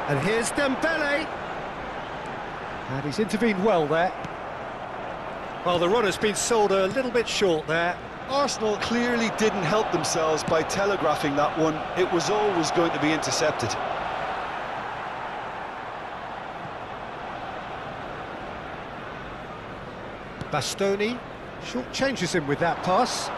And here's Dembele. And he's intervened well there. Well, the run has been sold a little bit short there. Arsenal clearly didn't help themselves by telegraphing that one. It was always going to be intercepted. Bastoni short-changes him with that pass.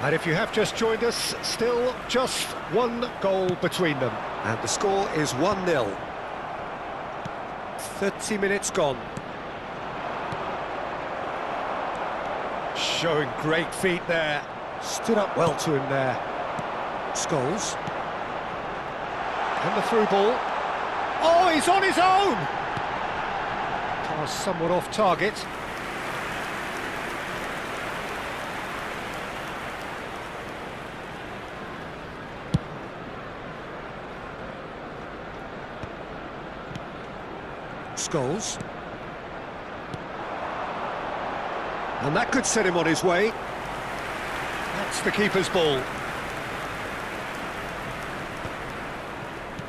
And if you have just joined us, still just one goal between them. And the score is 1-0. 30 minutes gone. Showing great feet there. Stood up well to him there. Scholes. And the through ball. Oh, he's on his own! Pass somewhat off target. Scholes. And that could set him on his way. That's the keeper's ball.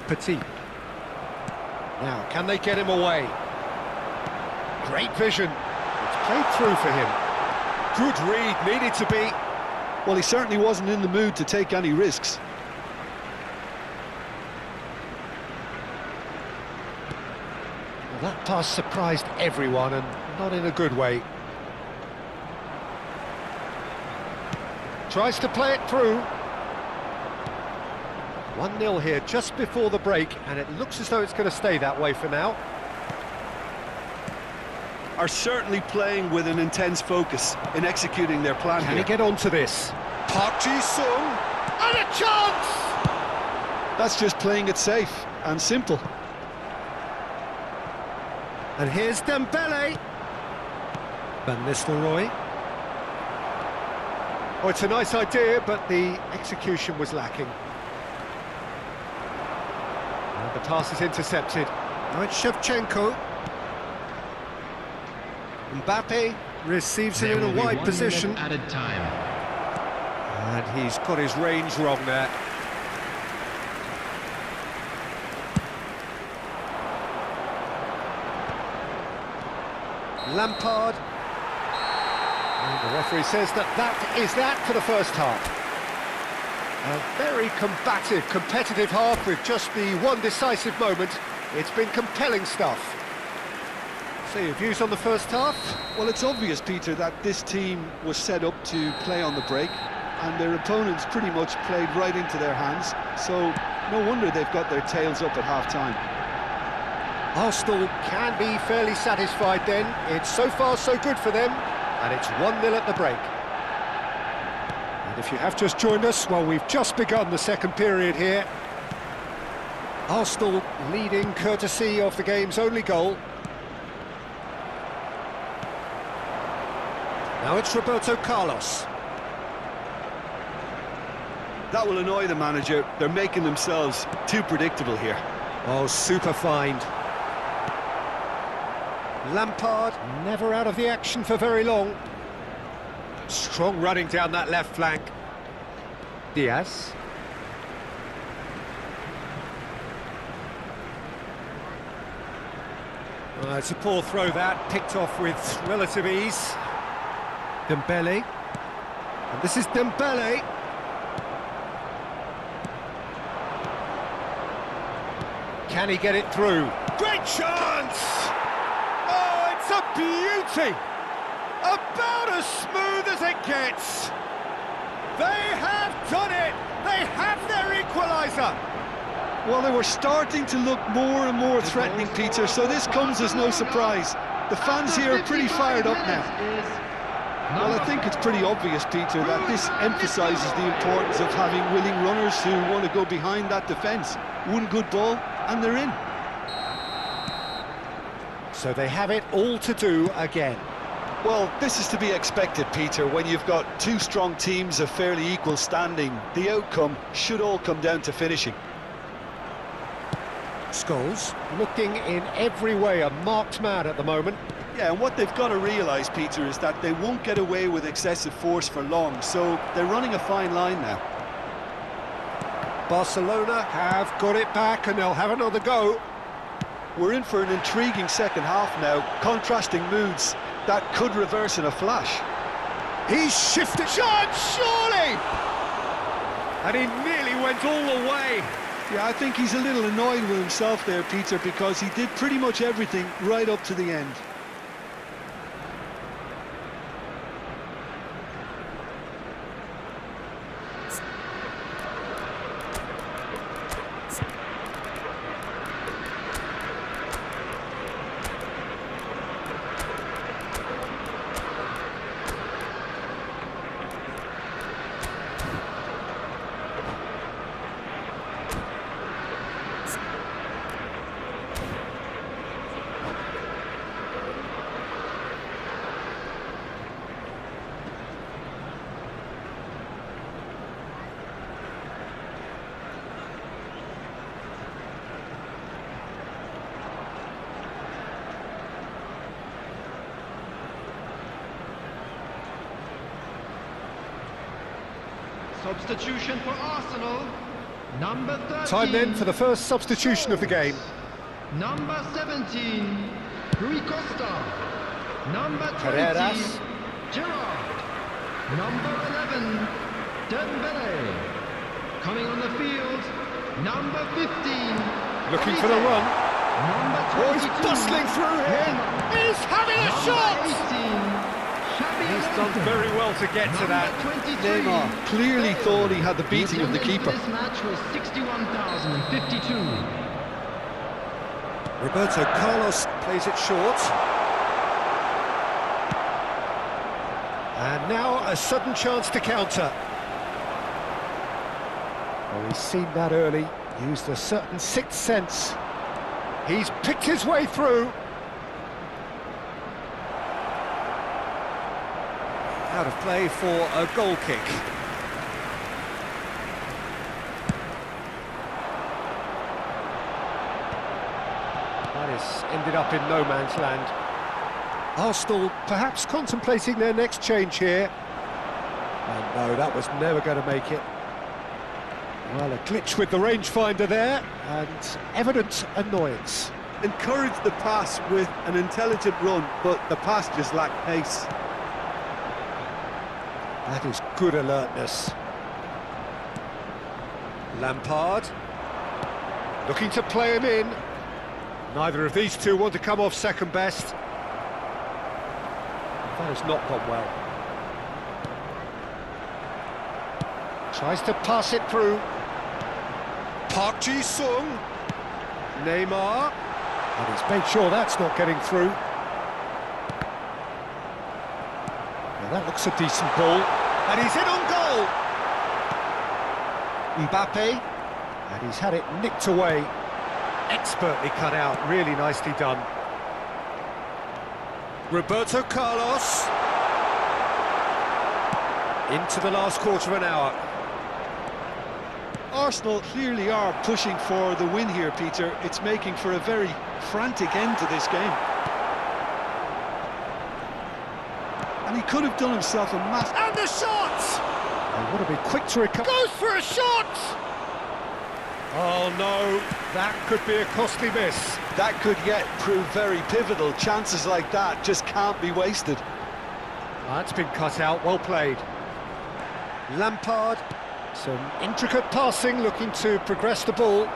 Petit. Now, can they get him away? Great vision. It's played through for him. Good read, needed to be. Well, he certainly wasn't in the mood to take any risks. Well, that pass surprised everyone, and not in a good way. Tries to play it through. 1-0 here just before the break, and it looks as though it's going to stay that way for now. Are certainly playing with an intense focus in executing their plan Can here. he get onto this? Park Ji-sung! And a chance! That's just playing it safe and simple. And here's Dembele. Van Nistelrooy. Oh, it's a nice idea, but the execution was lacking. And the pass is intercepted. Now it's Shevchenko. Mbappe receives it in a wide position. Added time. And he's got his range wrong there. Lampard. And the referee says that is that for the first half. A very combative, competitive half with just the one decisive moment. It's been compelling stuff. So your views on the first half? Well, it's obvious, Peter, that this team was set up to play on the break, and their opponents pretty much played right into their hands, so no wonder they've got their tails up at half-time. Arsenal can be fairly satisfied then. It's so far so good for them, and it's 1-0 at the break. And if you have just joined us, well, we've just begun the second period here. Arsenal leading courtesy of the game's only goal. Now it's Roberto Carlos. That will annoy the manager. They're making themselves too predictable here. Oh, super find. Lampard, never out of the action for very long. Strong running down that left flank. Diaz. It's a poor throw that, picked off with relative ease. Dembele. And this is Dembele. Can he get it through? Great chance! Oh, it's a beauty! About as smooth as it gets! They have done it! They have their equaliser! Well, they were starting to look more and more threatening, Peter, so this comes as no surprise. The fans here are pretty fired up now. Well, I think it's pretty obvious, Peter, that this emphasises the importance of having willing runners who want to go behind that defence. One good ball, and they're in. So they have it all to do again. Well, this is to be expected, Peter, when you've got two strong teams of fairly equal standing. The outcome should all come down to finishing. Scholes looking in every way a marked man at the moment. Yeah, and what they've got to realise, Peter, is that they won't get away with excessive force for long, so they're running a fine line now. Barcelona have got it back and they'll have another go. We're in for an intriguing second half now, contrasting moods that could reverse in a flash. He's shifted, shot, surely! And he nearly went all the way. Yeah, I think he's a little annoyed with himself there, Peter, because he did pretty much everything right up to the end. Substitution for Arsenal, number 13. Time then for the first substitution of the game. Number 17, Rui Costa. Number 20, Carreras. Gerrard. Number 11, Dembele. Coming on the field, number 15. Looking for the run. Number Oh, 22. he's bustling through here. He's having a shot! Number 18, Xabi He's done Alonso. very well to get to that. Number 23, Neymar clearly thought he had the beating of the keeper. This match was 61,052. Roberto Carlos plays it short. And now a sudden chance to counter. Oh, he's seen that early, used a certain sixth sense. He's picked his way through. Out of play for a goal kick. That has ended up in no man's land. Arsenal perhaps contemplating their next change here. And no, that was never going to make it. Well, a glitch with the rangefinder there, and evident annoyance. Encouraged the pass with an intelligent run, but the pass just lacked pace. That is good alertness. Lampard looking to play him in. Neither of these two want to come off second best. That has not gone well. Tries to pass it through. Park Ji-sung. Neymar. And he's made sure that's not getting through. Now that looks a decent ball. And he's in on goal. Mbappe. And he's had it nicked away. Expertly cut out, really nicely done. Roberto Carlos. Into the last quarter of an hour. Arsenal clearly are pushing for the win here, Peter. It's making for a very frantic end to this game. And he could have done himself a massive... And the shot! They want to be quick to recover. Goes for a shot! Oh no, that could be a costly miss. That could yet prove very pivotal. Chances like that just can't be wasted. That's been cut out, well played. Lampard, some intricate passing, looking to progress the ball.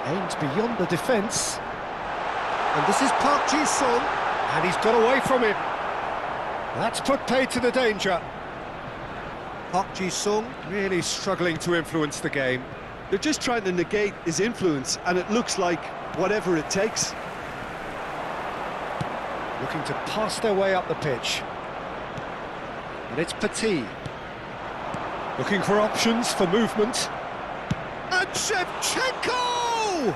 Aimed beyond the defence. And this is Park Ji-sung, and he's got away from him. That's put paid to the danger. Park Ji-sung really struggling to influence the game. They're just trying to negate his influence, and it looks like whatever it takes. Looking to pass their way up the pitch. And it's Petit. Looking for options for movement. And Shevchenko!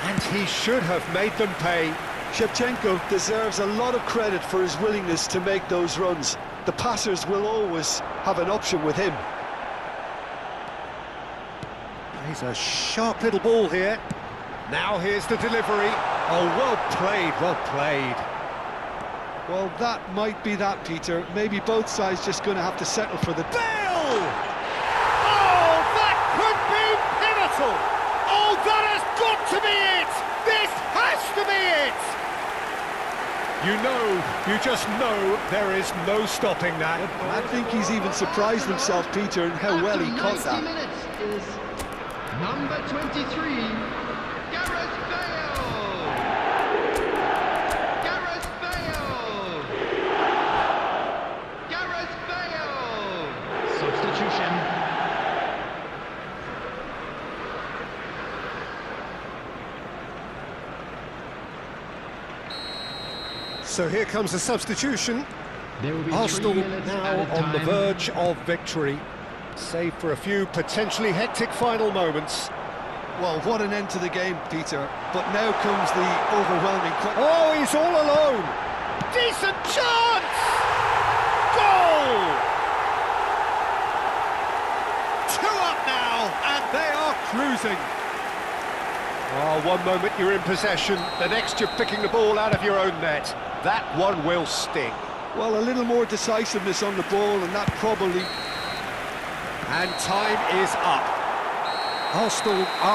And he should have made them pay. Shevchenko deserves a lot of credit for his willingness to make those runs. The passers will always have an option with him. He's a sharp little ball here. Now here's the delivery. Oh, well played, well played. Well, that might be that, Peter. Maybe both sides just going to have to settle for the... Bale! to be it! This has to be it! You just know there is no stopping that. I think he's even surprised himself, Peter, in how well he caught After 90 that. minutes is number 23, Gareth Bale. Gareth Bale. Gareth Bale. Substitution. So here comes the substitution. There will be Arsenal 3 minutes now added on the time. verge of victory, save for a few potentially hectic final moments. Well, what an end to the game, Peter. But now comes the overwhelming question. Oh, he's all alone! Decent chance! Goal! 2 up now, and they are cruising. Oh, one moment you're in possession, the next you're picking the ball out of your own net. That one will sting. Well, a little more decisiveness on the ball, and that probably... And time is up. Arsenal are